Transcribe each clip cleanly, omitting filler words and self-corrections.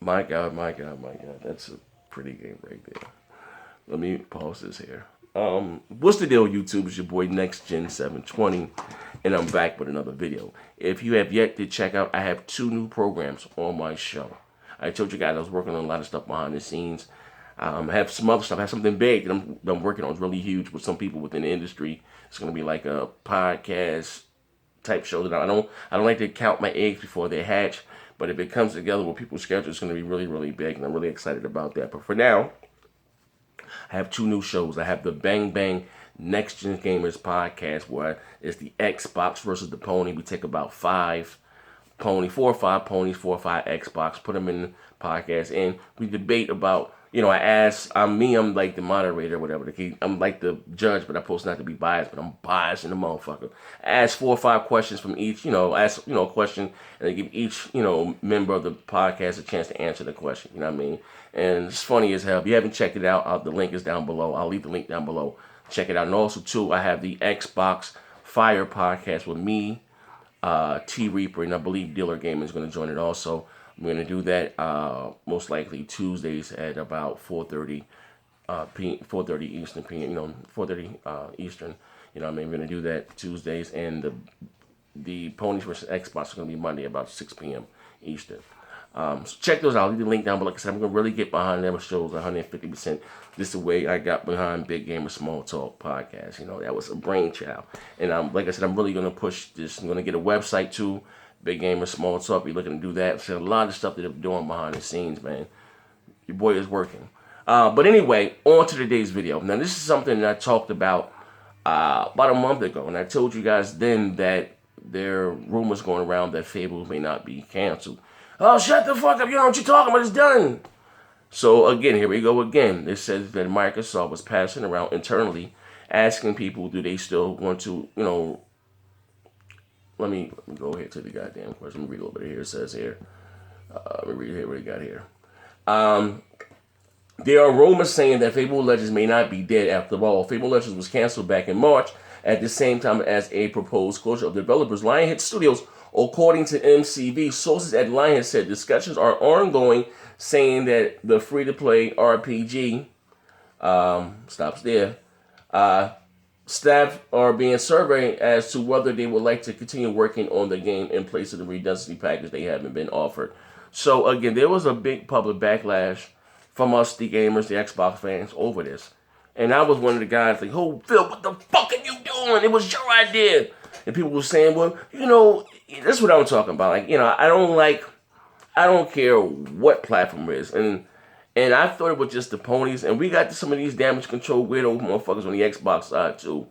My God, my God, my God. That's a pretty game right there. Let me pause this here. What's the deal, YouTube? It's your boy Next Gen 720, and I'm back with another video. If you have yet to check out, I have 2 new programs on my show. I told you guys I was working on a lot of stuff behind the scenes. I have some other stuff. I have something big that I'm working on. It's really huge with some people within the industry. It's going to be like a podcast type show that I don't like to count my eggs before they hatch. But if it comes together with people's schedules, it's going to be really, really big, and I'm really excited about that. But for now, I have 2 new shows. I have the Bang Bang Next Gen Gamers podcast, where it's the Xbox versus the Pony. We take about 4 or 5 ponies, 4 or 5 Xbox, put them in the podcast, and we debate about. I ask, I'm like the moderator, whatever. I'm like the judge, but I'm supposed not to be biased, but I'm biased in the motherfucker. I ask 4 or 5 questions from each, ask, a question, and I give each, member of the podcast a chance to answer the question, you know what I mean? And it's funny as hell. If you haven't checked it out, the link is down below. I'll leave the link down below. Check it out. And also, too, I have the Xbox Fire podcast with me, T Reaper, and I believe Dealer Gaming is going to join it also. I'm going to do that most likely Tuesdays at about 4:30 4:30 Eastern PM, 4:30 Eastern. You know what I mean? We're going to do that Tuesdays, and the Ponies versus Xbox is going to be Monday about 6 p.m. Eastern. So check those out. I'll leave the link down below. Like I said, I'm going to really get behind them shows 150%. This is the way I got behind Big Gamer Small Talk podcast. That was a brainchild. And like I said, I'm really going to push this. I'm going to get a website too. Big Gamer Small Talk. We're looking to do that. So a lot of stuff that I'm doing behind the scenes, man. Your boy is working. But anyway, on to today's video. Now, this is something that I talked about a month ago. And I told you guys then that there are rumors going around that Fable may not be canceled. Oh, shut the fuck up. You know what you're talking about. It's done. So, again, here we go again. It says that Microsoft was passing around internally asking people, do they still want to, let me go ahead to the goddamn question. Let me read a little bit here. It says here. Let me read here what we got here. There are rumors saying that Fable Legends may not be dead after all. Fable Legends was canceled back in March at the same time as a proposed closure of developers Lionhead Studios. According to MCV, sources at Lionhead said discussions are ongoing, saying that the free-to-play RPG stops there. Staff are being surveyed as to whether they would like to continue working on the game in place of the redundancy package they haven't been offered. So again, there was a big public backlash from us, the gamers, the Xbox fans, over this. And I was one of the guys like, oh, Phil, what the fuck are you doing? It was your idea. And people were saying, well, that's what I'm talking about. Like, I don't care what platform it is. And I thought it was just the ponies. And we got some of these damage control weirdo motherfuckers on the Xbox side, too.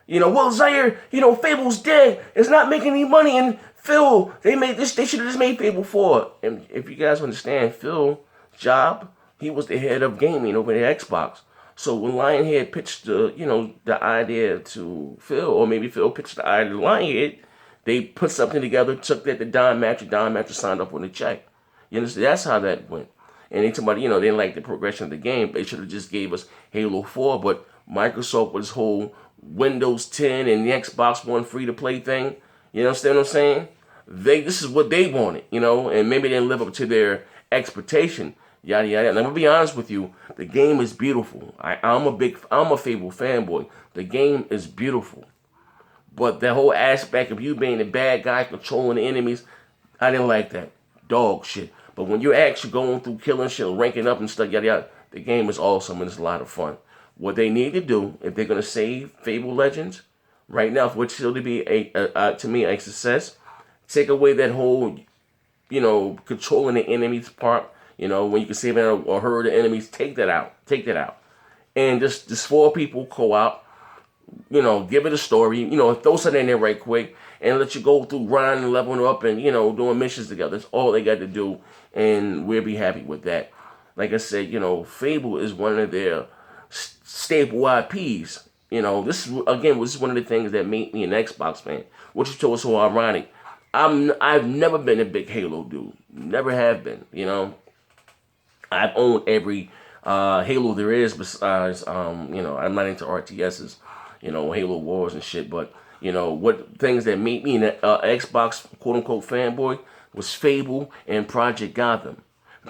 Well, Zaire, Fable's dead. It's not making any money. And Phil, they should have just made Fable 4. And if you guys understand, Phil's job, he was the head of gaming over at Xbox. So when Lionhead pitched the idea to Phil, or maybe Phil pitched the idea to Lionhead, they put something together, took that to Don Matcher signed up on the check. You understand? That's how that went. And they talk about, they didn't like the progression of the game. They should have just gave us Halo 4, but Microsoft with this whole Windows 10 and the Xbox One free-to-play thing, you understand what I'm saying? This is what they wanted, and maybe they didn't live up to their expectation. Yada yada. And I'm gonna be honest with you, the game is beautiful. I'm a Fable fanboy. The game is beautiful, but the whole aspect of you being the bad guy controlling the enemies, I didn't like that. Dog shit. But when you're actually going through killing shit, ranking up and stuff, yada yada, the game is awesome and it's a lot of fun. What they need to do, if they're gonna save Fable Legends, right now, for which still to be to me a success, take away that whole, controlling the enemies part. When you can save a herd of enemies, take that out. Take that out. And just 4 people co-op, give it a story, throw something in there right quick and let you go through grinding and leveling up and, doing missions together. That's all they got to do. And we'll be happy with that. Like I said, Fable is one of their staple IPs. This is one of the things that made me an Xbox fan, which is so ironic. I've never been a big Halo dude. Never have been, I've owned every Halo there is besides, I'm not into RTSs, Halo Wars and shit, but, what things that made me an Xbox quote-unquote fanboy was Fable and Project Gotham.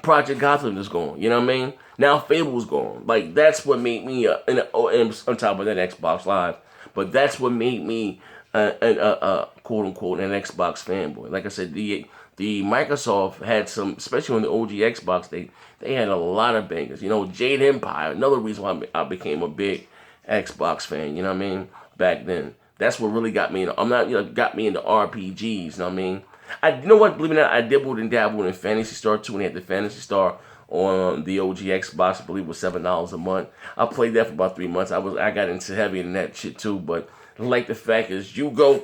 Project Gotham is gone. You know what I mean? Now Fable's gone. Like that's what made me and on top of that Xbox Live, but that's what made me quote unquote an Xbox fanboy. Like I said, the Microsoft had some, especially on the OG Xbox, they had a lot of bangers. You know, Jade Empire, another reason why I became a big Xbox fan. You know what I mean? Back then, that's what really got me. I'm not, got me into RPGs. You know what I mean? You know what? Believe it or not, I dabbled and dabbled in Fantasy Star 2, and they had the Fantasy Star on the OG Xbox. I believe it was $7 a month. I played that for about 3 months. I got into heavy in that shit too. But like the fact is, you go,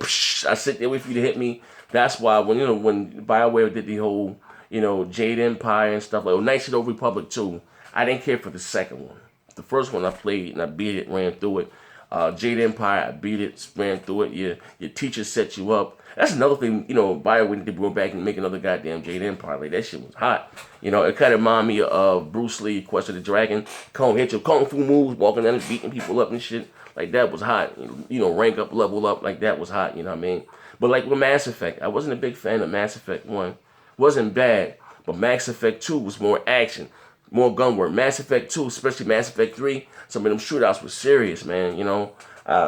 I sit there wait for you to hit me. That's why when BioWare did the whole Jade Empire and stuff like Knights of the Old Republic 2, I didn't care for the second one. The first one I played and I beat it, ran through it. Jade Empire, I beat it, ran through it. Your teacher set you up. That's another thing, BioWare did go back and make another goddamn Jade Empire. Like, that shit was hot. It kind of reminded me of Bruce Lee, Quest of the Dragon. Hit your kung fu moves, walking down and beating people up and shit. Like, that was hot. Rank up, level up. Like, that was hot, you know what I mean? But like with Mass Effect, I wasn't a big fan of Mass Effect 1. Wasn't bad, but Mass Effect 2 was more action, more gun work. Mass Effect 2, especially Mass Effect 3, some of them shootouts were serious, man,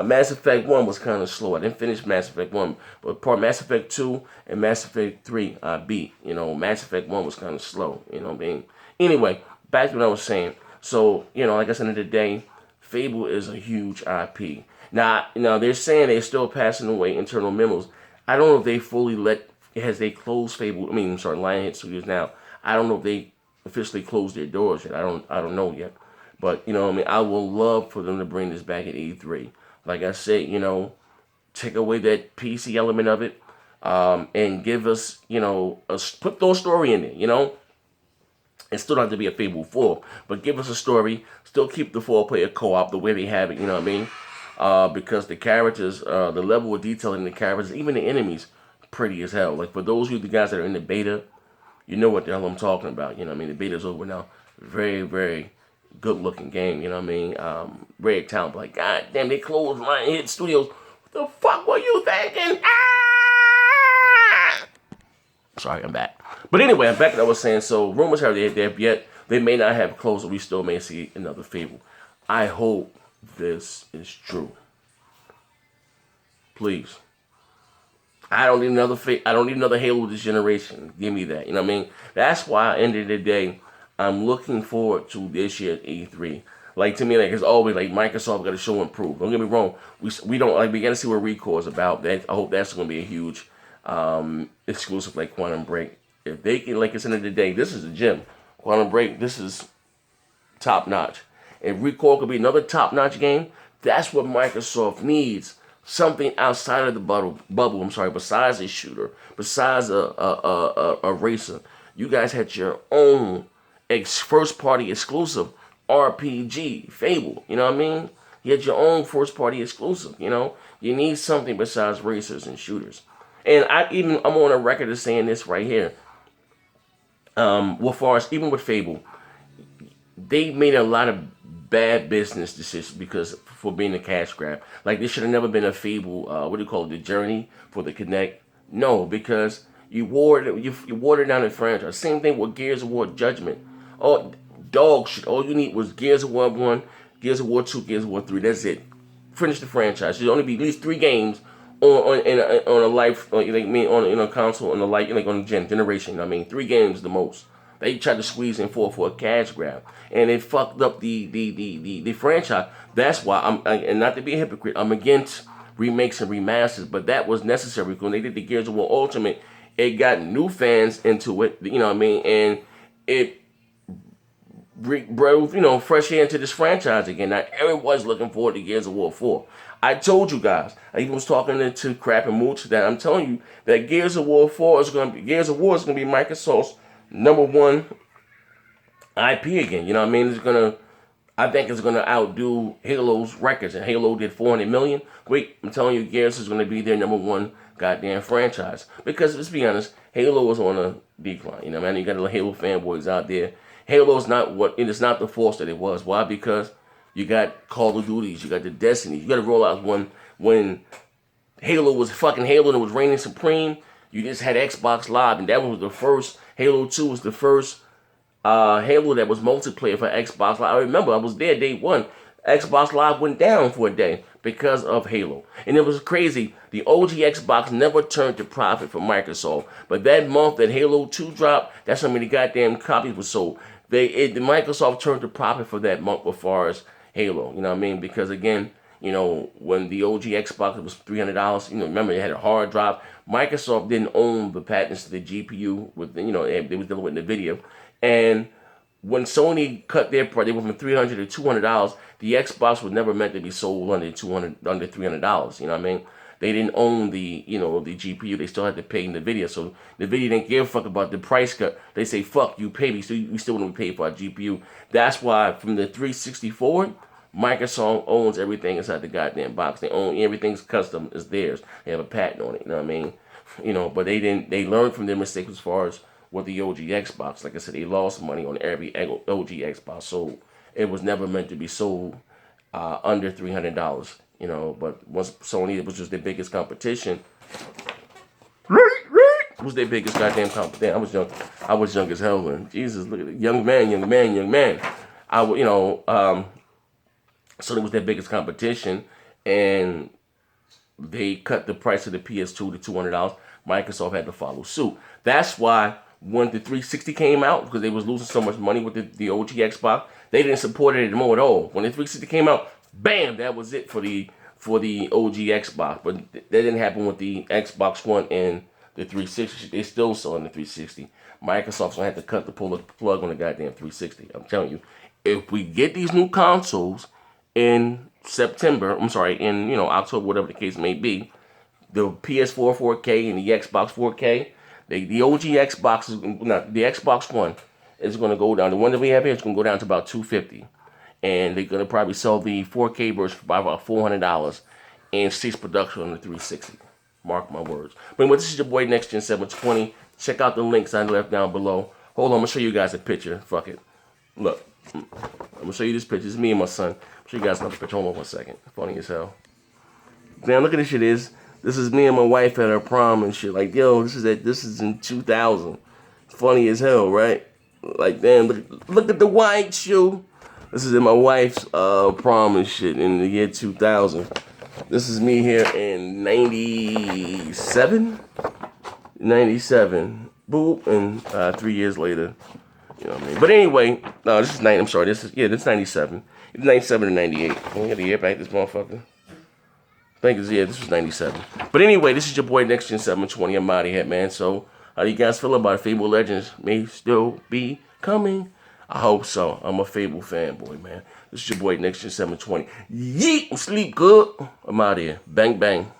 Mass Effect 1 was kind of slow. I didn't finish Mass Effect 1, but part Mass Effect 2 and Mass Effect 3 I beat. Mass Effect 1 was kind of slow, you know what I mean? Anyway, back to what I was saying. So, like I said today, Fable is a huge IP. Now, they're saying they're still passing away internal memos. I don't know if they fully has they closed Fable, Lionhead Studios now. I don't know if they officially closed their doors yet. I don't know yet. But, I will love for them to bring this back at E3. Like I said, take away that PC element of it, and give us, put those story in there, It still don't have to be a Fable 4, but give us a story. Still keep the 4-player co-op the way they have it, you know what I mean? Because the characters, the level of detail in the characters, even the enemies, pretty as hell. Like, for those of you the guys that are in the beta, you know what the hell I'm talking about. You know what I mean? The beta's over now. Very, very good looking game. You know what I mean? Very talented. Like, god damn, they closed Lionhead Studios. What the fuck were you thinking? Ah! Sorry, I'm back. But anyway, I'm back to what I was saying. So rumors have they may not have closed, or we still may see another Fable. I hope this is true. Please. I don't need another Halo this generation. Give me that. You know what I mean? That's why, at the end of the day, I'm looking forward to this year's E3. Like, to me, like, it's always like Microsoft got to show and prove. Don't get me wrong. We don't like, we got to see what Recall is about. That, I hope that's going to be a huge exclusive like Quantum Break. If they can, like, it's the end of the day, this is a gem. Quantum Break, this is top notch. If Recall could be another top notch game, that's what Microsoft needs. Something outside of the bubble. Besides a shooter, besides a racer. You guys had your own first party exclusive RPG, Fable. You know what I mean? You had your own first party exclusive. You need something besides racers and shooters. And I'm on a record of saying this right here. Even with Fable, they made a lot of bad business decisions because for being a cash grab. Like, there should have never been a Fable, the Journey for the Kinect. No, because you watered down the franchise. Same thing with Gears of War Judgment. Oh, dog shit. All you need was Gears of War 1, Gears of War 2, Gears of War 3. That's it. Finish the franchise. There'd only be at least 3 games on a life, on a console, on a generation. 3 games the most. They tried to squeeze in for a cash grab, and it fucked up the franchise. That's why and not to be a hypocrite, I'm against remakes and remasters, but that was necessary because when they did the Gears of War Ultimate, it got new fans into it, and it brought, fresh air into this franchise again. Now everyone's looking forward to Gears of War 4. I told you guys, I even was talking to Crap and Mooch that I'm telling you that Gears of War is gonna be Microsoft's #1 IP again. You know what I mean? I think it's gonna outdo Halo's records, and Halo did 400 million. Wait, I'm telling you, Gears is gonna be their #1 goddamn franchise. Because let's be honest, Halo was on a decline. You know, man, you got the Halo fanboys out there. Halo's not it is not the force that it was. Why? Because you got Call of Duties, you got the Destiny. You got to roll out when Halo was fucking Halo and it was reigning supreme. You just had Xbox Live, and that was the first. Halo 2 was the first Halo that was multiplayer for Xbox Live. I remember I was there day one. Xbox Live went down for a day because of Halo. And it was crazy. The OG Xbox never turned to profit for Microsoft. But that month that Halo 2 dropped, that's how many goddamn copies were sold. Microsoft turned to profit for that month as far as Halo. You know what I mean? Because again, you know, when the OG Xbox was $300, you know, remember they had a hard drive. Microsoft didn't own the patents to the GPU with, you know, they was dealing with NVIDIA. And when Sony cut their price, they went from $300 to $200. The Xbox was never meant to be sold under $300. You know what I mean? They didn't own the, you know, the GPU. They still had to pay NVIDIA. So NVIDIA didn't give a fuck about the price cut. They say, fuck, you pay me, so we still want to pay for our GPU. That's why from the 360 forward, Microsoft owns everything inside the goddamn box. They own everything's custom, is theirs. They have a patent on it. You know what I mean? You know, but they learned from their mistakes as far as with the OG Xbox. Like I said, they lost money on every OG Xbox sold. It was never meant to be sold under $300. You know, but once Sony, which was their biggest competition, was their biggest goddamn competition. I was young as hell then. Jesus, look at it. Young man. You know, Sony was their biggest competition, and they cut the price of the PS2 to $200. Microsoft had to follow suit. That's why when the 360 came out, because they was losing so much money with the OG Xbox, they didn't support it anymore at all. When the 360 came out, bam, that was it for the OG Xbox. But that didn't happen with the Xbox One and the 360. They still selling the 360. Microsoft's gonna have to pull the plug on the goddamn 360. I'm telling you, if we get these new consoles in in October, whatever the case may be, the PS4 4K and the Xbox 4K, the OG Xbox the Xbox One is going to go down. The one that we have here is going to go down to about $250, and they're going to probably sell the 4K version for about $400 and cease production on the 360. Mark my words. But anyway, this is your boy Next Gen 720. Check out the links I left down below. Hold on, I'm gonna show you guys a picture. Fuck it. Look, I'm gonna show you this picture. It's me and my son. I'll show you guys another picture. Hold on 1 second. Funny as hell. Man, look at this shit. This is me and my wife at our prom and shit. Like, yo, this is in 2000. Funny as hell, right? Like, damn, look at the white shoe. This is in my wife's prom and shit in the year 2000. This is me here in 97. Boop, and 3 years later. You know what I mean? But anyway, no, this is 90. I'm sorry. This is 97. It's 97 to 98. Can we get the year back, this motherfucker? I think it's, this was 97. But anyway, this is your boy Next Gen 720. I'm out of here, man. So, how do you guys feel about it? Fable Legends may still be coming? I hope so. I'm a Fable fanboy, man. This is your boy Next Gen 720. Yeet! Sleep good. I'm out of here. Bang, bang.